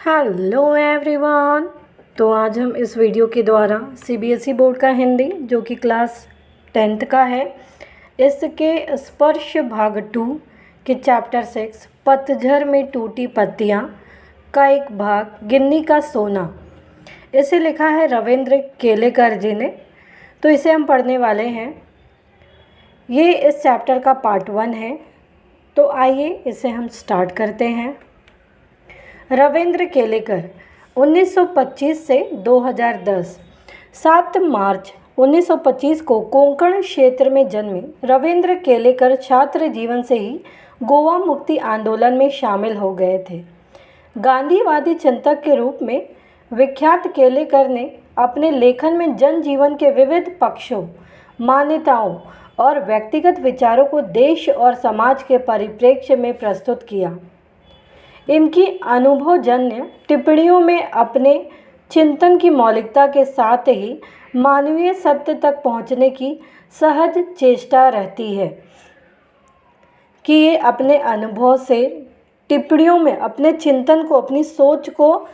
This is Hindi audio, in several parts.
Hello everyone. तो आज हम इस वीडियो के द्वारा सीबीएसई बोर्ड का हिंदी जो कि क्लास 10th का है, इसके स्पर्श भाग 2 के चैप्टर 6 पतझर में टूटी पत्तियां का एक भाग गिन्नी का सोना, इसे लिखा है रविंद्र केलेकर जी ने। तो इसे हम पढ़ने वाले हैं। ये इस चैप्टर का पार्ट 1 है। तो आइए इसे हम स्टार्ट करते हैं। रविंद्र केलेकर 1925 से 2010। 7 मार्च 1925 को कोंकण क्षेत्र में जन्मे रविंद्र केलेकर छात्र जीवन से ही गोवा मुक्ति आंदोलन में शामिल हो गए थे। गांधीवादी चिंतक के रूप में विख्यात केलेकर ने अपने लेखन में जनजीवन के विविध पक्षों, मान्यताओं और व्यक्तिगत विचारों को देश और समाज के परिप्रेक्ष्य में प्रस्तुत किया। इनकी अनुभवजन्य टिप्पणियों में अपने चिंतन की मौलिकता के साथ ही मानवीय सत्य तक पहुंचने की सहज चेष्टा रहती है कि ये अपने अनुभव से टिप्पणियों में अपने चिंतन को, अपनी सोच को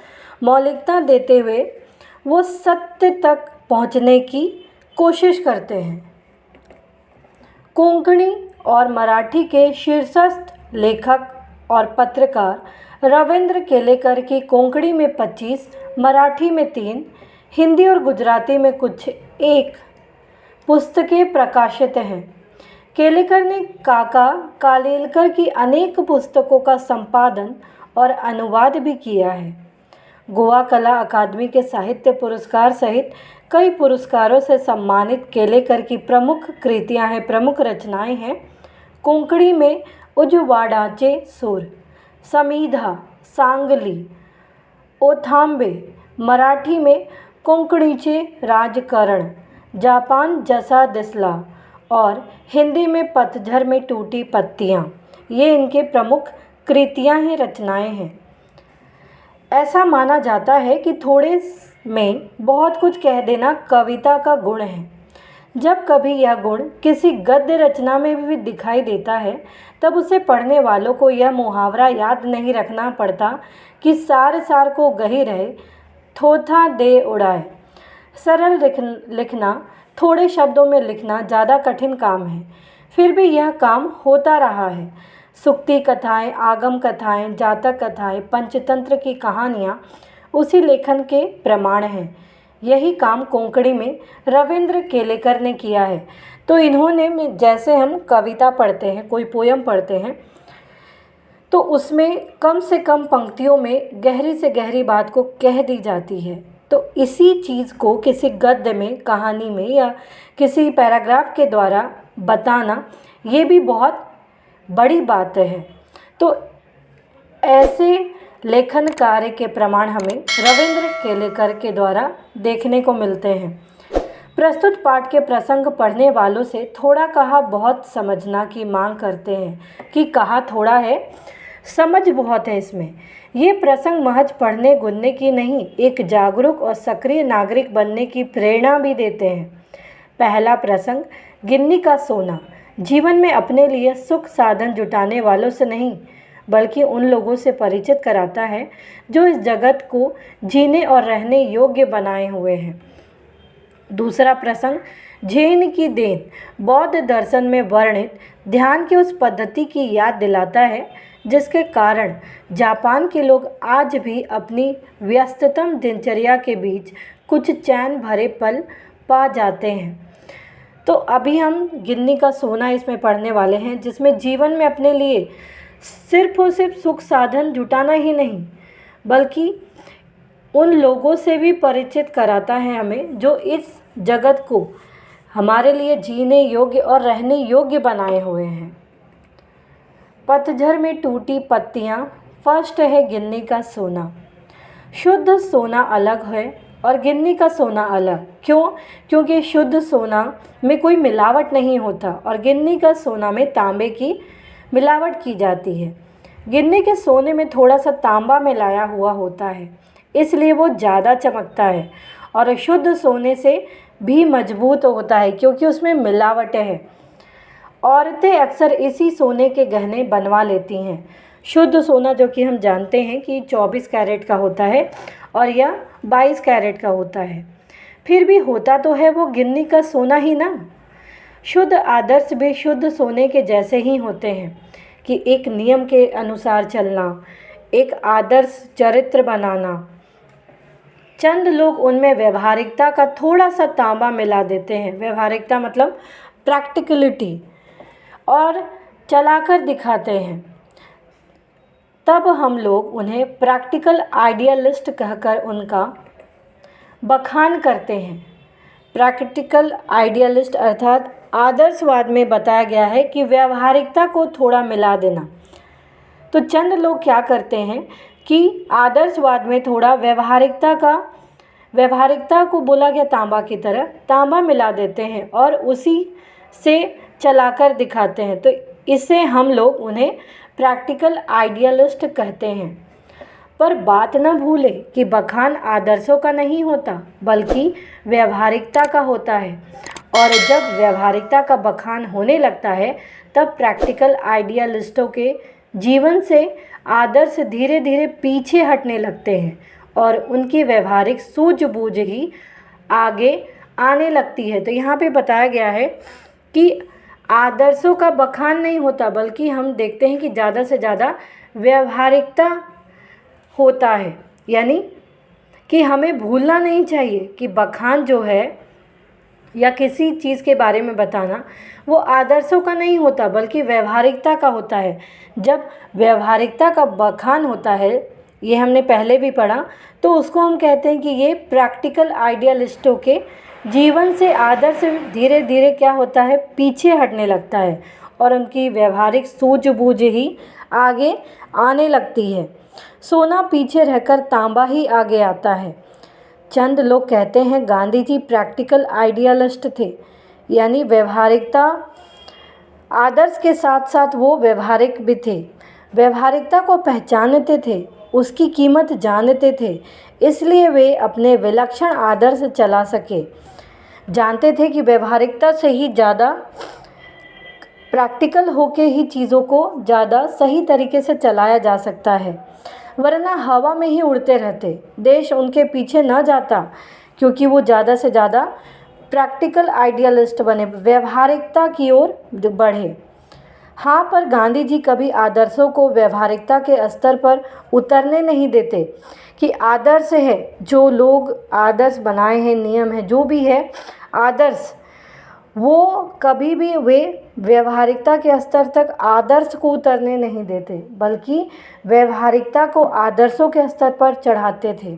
मौलिकता देते हुए वो सत्य तक पहुंचने की कोशिश करते हैं। कोंकणी और मराठी के शीर्षस्थ लेखक और पत्रकार रविंद्र केलेकर की कोंकणी में 25, मराठी में 3, हिंदी और गुजराती में कुछ 1 पुस्तकें प्रकाशित हैं। केलेकर ने काका कालेलकर की अनेक पुस्तकों का संपादन और अनुवाद भी किया है। गोवा कला अकादमी के साहित्य पुरस्कार सहित कई पुरस्कारों से सम्मानित केलेकर की प्रमुख कृतियां हैं, प्रमुख रचनाएं हैं। कोंकणी में उजवाडाचे सूर, समीधा, सांगली, ओथांबे, मराठी में कोंकणीचे राजकारण, जापान जसा दिसला और हिंदी में पतझर में टूटी पत्तियां, ये इनके प्रमुख कृतियां हैं, रचनाएं हैं। ऐसा माना जाता है कि थोड़े में बहुत कुछ कह देना कविता का गुण है। जब कभी यह गुण किसी गद्य रचना में भी दिखाई देता है, तब उसे पढ़ने वालों को यह मुहावरा याद नहीं रखना पड़ता कि सार सार को गही रहे, थोथा दे उड़ाए। सरल लिखना, थोड़े शब्दों में लिखना ज़्यादा कठिन काम है, फिर भी यह काम होता रहा है। सुक्ति कथाएँ, आगम कथाएँ, जातक कथाएँ, पंचतंत्र की कहानियाँ उसी लेखन के प्रमाण हैं। यही काम कोंकणी में रविंद्र केलेकर ने किया है। तो इन्होंने जैसे हम कविता पढ़ते हैं, कोई पोयम पढ़ते हैं, तो उसमें कम से कम पंक्तियों में गहरी से गहरी बात को कह दी जाती है। तो इसी चीज़ को किसी गद्य में, कहानी में या किसी पैराग्राफ के द्वारा बताना, ये भी बहुत बड़ी बात है। तो ऐसे लेखन कार्य के प्रमाण हमें रविंद्र केलेकर के द्वारा देखने को मिलते हैं। प्रस्तुत पाठ के प्रसंग पढ़ने वालों से थोड़ा कहा बहुत समझना की मांग करते हैं कि कहा थोड़ा है, समझ बहुत है इसमें। ये प्रसंग महज पढ़ने गुनने की नहीं, एक जागरूक और सक्रिय नागरिक बनने की प्रेरणा भी देते हैं। पहला प्रसंग गिन्नी का सोना जीवन में अपने लिए सुख साधन जुटाने वालों से नहीं, बल्कि उन लोगों से परिचित कराता है जो इस जगत को जीने और रहने योग्य बनाए हुए हैं। दूसरा प्रसंग झेन की देन बौद्ध दर्शन में वर्णित ध्यान की उस पद्धति की याद दिलाता है जिसके कारण जापान के लोग आज भी अपनी व्यस्ततम दिनचर्या के बीच कुछ चैन भरे पल पा जाते हैं। तो अभी हम गिन्नी का सोना इसमें पढ़ने वाले हैं, जिसमें जीवन में अपने लिए सिर्फ और सिर्फ सुख साधन जुटाना ही नहीं, बल्कि उन लोगों से भी परिचित कराता है हमें जो इस जगत को हमारे लिए जीने योग्य और रहने योग्य बनाए हुए हैं। पतझर में टूटी पत्तियां, फर्स्ट है गिन्नी का सोना। शुद्ध सोना अलग है और गिन्नी का सोना अलग। क्यों? क्योंकि शुद्ध सोना में कोई मिलावट नहीं होता और गिन्नी का सोना में तांबे की मिलावट की जाती है। गिन्नी के सोने में थोड़ा सा तांबा मिलाया हुआ होता है, इसलिए वो ज़्यादा चमकता है और शुद्ध सोने से भी मजबूत होता है क्योंकि उसमें मिलावटें हैं। औरतें अक्सर इसी सोने के गहने बनवा लेती हैं। शुद्ध सोना जो कि हम जानते हैं कि 24 कैरेट का होता है और यह 22 कैरेट का होता है। फिर भी होता तो है वो गिन्नी का सोना ही ना। शुद्ध आदर्श भी शुद्ध सोने के जैसे ही होते हैं कि एक नियम के अनुसार चलना, एक आदर्श चरित्र बनाना। चंद लोग उनमें व्यवहारिकता का थोड़ा सा तांबा मिला देते हैं, व्यवहारिकता मतलब प्रैक्टिकलिटी, और चलाकर दिखाते हैं। तब हम लोग उन्हें प्रैक्टिकल आइडियलिस्ट कहकर उनका बखान करते हैं। प्रैक्टिकल आइडियलिस्ट अर्थात आदर्शवाद में बताया गया है कि व्यवहारिकता को थोड़ा मिला देना। तो चंद लोग क्या करते हैं कि आदर्शवाद में थोड़ा व्यवहारिकता को बोला गया तांबा की तरह तांबा मिला देते हैं और उसी से चलाकर दिखाते हैं। तो इससे हम लोग उन्हें प्रैक्टिकल आइडियलिस्ट कहते हैं। पर बात न भूलें कि बखान आदर्शों का नहीं होता बल्कि व्यवहारिकता का होता है, और जब व्यवहारिकता का बखान होने लगता है तब प्रैक्टिकल आइडियलिस्टों के जीवन से आदर्श धीरे धीरे पीछे हटने लगते हैं और उनकी व्यवहारिक सूझबूझ ही आगे आने लगती है। तो यहाँ पे बताया गया है कि आदर्शों का बखान नहीं होता बल्कि हम देखते हैं कि ज़्यादा से ज़्यादा व्यवहारिकता होता है, यानी कि हमें भूलना नहीं चाहिए कि बखान जो है या किसी चीज़ के बारे में बताना वो आदर्शों का नहीं होता बल्कि व्यवहारिकता का होता है। जब व्यवहारिकता का बखान होता है, ये हमने पहले भी पढ़ा, तो उसको हम कहते हैं कि ये प्रैक्टिकल आइडियलिस्टों के जीवन से आदर्श धीरे धीरे क्या होता है, पीछे हटने लगता है और उनकी व्यवहारिक सूझबूझ ही आगे आने लगती है। सोना पीछे रहकर तांबा ही आगे आता है। चंद लोग कहते हैं गांधी जी प्रैक्टिकल आइडियलिस्ट थे, यानी व्यवहारिकता आदर्श के साथ साथ वो व्यवहारिक भी थे। व्यवहारिकता को पहचानते थे, उसकी कीमत जानते थे, इसलिए वे अपने विलक्षण आदर्श चला सके। जानते थे कि व्यवहारिकता से ही ज़्यादा प्रैक्टिकल होके ही चीज़ों को ज़्यादा सही तरीके से चलाया जा सकता है, वरना हवा में ही उड़ते रहते। देश उनके पीछे न जाता क्योंकि वो ज़्यादा से ज़्यादा प्रैक्टिकल आइडियलिस्ट बने, व्यवहारिकता की ओर बढ़े। हाँ, पर गांधी जी कभी आदर्शों को व्यवहारिकता के स्तर पर उतरने नहीं देते कि आदर्श है, जो लोग आदर्श बनाए हैं, नियम है, जो भी है आदर्श, वो कभी भी वे व्यवहारिकता के स्तर तक आदर्श को उतरने नहीं देते बल्कि व्यवहारिकता को आदर्शों के स्तर पर चढ़ाते थे।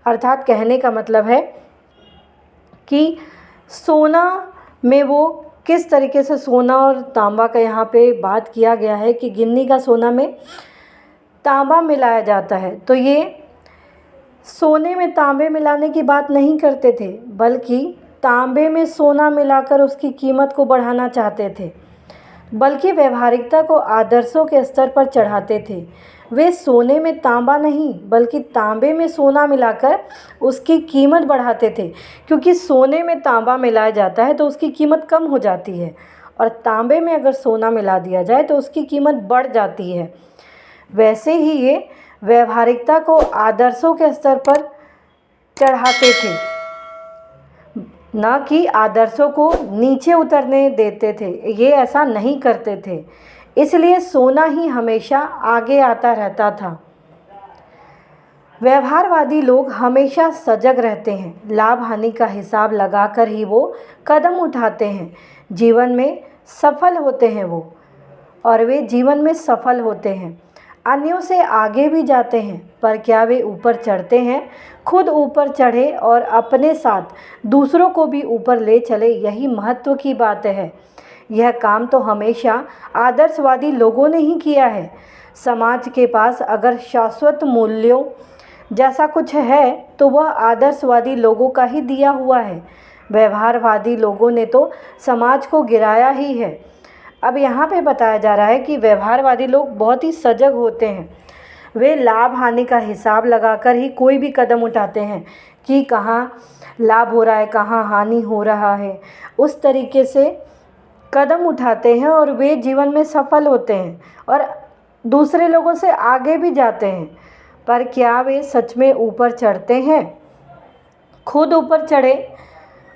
अर्थात कहने का मतलब है कि सोना में वो किस तरीके से सोना और तांबा का यहाँ पे बात किया गया है कि गिन्नी का सोना में तांबा मिलाया जाता है, तो ये सोने में तांबे मिलाने की बात नहीं करते थे बल्कि तांबे में सोना मिलाकर उसकी कीमत को बढ़ाना चाहते थे, बल्कि व्यवहारिकता को आदर्शों के स्तर पर चढ़ाते थे। वे सोने में तांबा नहीं बल्कि तांबे में सोना मिलाकर उसकी कीमत बढ़ाते थे, क्योंकि सोने में तांबा मिलाया जाता है तो उसकी कीमत कम हो जाती है और तांबे में अगर सोना मिला दिया जाए तो उसकी कीमत बढ़ जाती है। वैसे ही ये व्यवहारिकता को आदर्शों के स्तर पर चढ़ाते थे, न कि आदर्शों को नीचे उतरने देते थे। ये ऐसा नहीं करते थे, इसलिए सोना ही हमेशा आगे आता रहता था। व्यवहारवादी लोग हमेशा सजग रहते हैं, लाभ हानि का हिसाब लगाकर ही वो कदम उठाते हैं। जीवन में सफल होते हैं वो, और वे जीवन में सफल होते हैं, अन्यों से आगे भी जाते हैं। पर क्या वे ऊपर चढ़ते हैं? खुद ऊपर चढ़े और अपने साथ दूसरों को भी ऊपर ले चले, यही महत्व की बात है। यह काम तो हमेशा आदर्शवादी लोगों ने ही किया है। समाज के पास अगर शाश्वत मूल्यों जैसा कुछ है तो वह आदर्शवादी लोगों का ही दिया हुआ है। व्यवहारवादी लोगों ने तो समाज को गिराया ही है। अब यहाँ पे बताया जा रहा है कि व्यवहारवादी लोग बहुत ही सजग होते हैं। वे लाभ हानि का हिसाब लगाकर ही कोई भी कदम उठाते हैं कि कहाँ लाभ हो रहा है, कहाँ हानि हो रहा है, उस तरीके से कदम उठाते हैं और वे जीवन में सफल होते हैं। और दूसरे लोगों से आगे भी जाते हैं, पर क्या वे सच में ऊपर चढ़ते हैं? खुद ऊपर चढ़े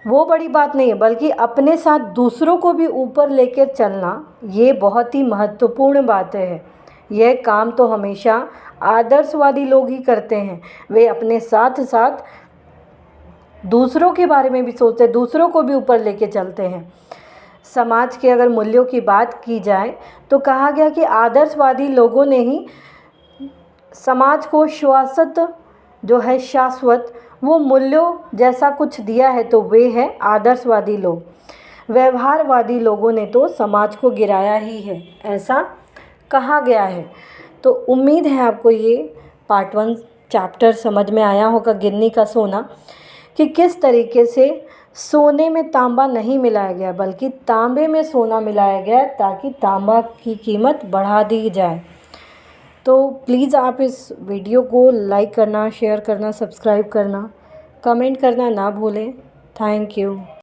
वो बड़ी बात नहीं है, बल्कि अपने साथ दूसरों को भी ऊपर लेकर चलना ये बहुत ही महत्वपूर्ण बात है। यह काम तो हमेशा आदर्शवादी लोग ही करते हैं। वे अपने साथ साथ दूसरों के बारे में भी सोचते हैं, दूसरों को भी ऊपर लेके चलते हैं। समाज के अगर मूल्यों की बात की जाए तो कहा गया कि आदर्शवादी लोगों ने ही समाज को शाश्वत वो मूल्यों जैसा कुछ दिया है, तो वे हैं आदर्शवादी लोग। व्यवहारवादी लोगों ने तो समाज को गिराया ही है, ऐसा कहा गया है। तो उम्मीद है आपको ये पार्ट 1 चैप्टर समझ में आया होगा, गिन्नी का सोना, कि किस तरीके से सोने में तांबा नहीं मिलाया गया बल्कि तांबे में सोना मिलाया गया, ताकि तांबा की कीमत बढ़ा दी जाए। तो प्लीज़ आप इस वीडियो को लाइक करना, शेयर करना, सब्सक्राइब करना, कमेंट करना ना भूलें। Thank you.